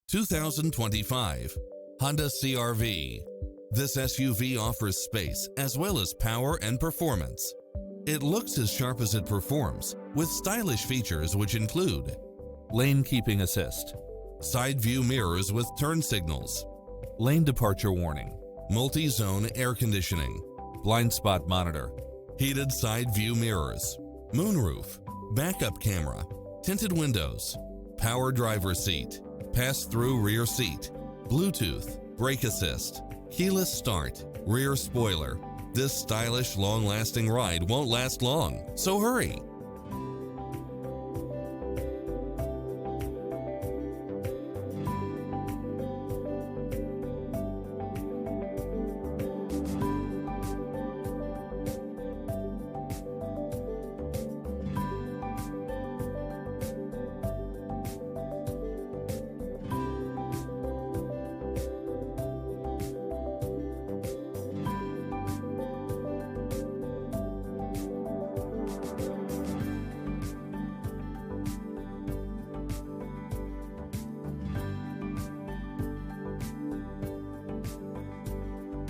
2025 Honda CR-V. This SUV offers space as well as power and performance. It looks as sharp as it performs, with stylish features which include lane keeping assist, side view mirrors with turn signals, lane departure warning, multi-zone air conditioning, blind spot monitor, heated side view mirrors, moonroof, backup camera, tinted windows, power driver seat, pass-through rear seat, Bluetooth, brake assist, keyless start, rear spoiler. This stylish, long-lasting ride won't last long, so hurry!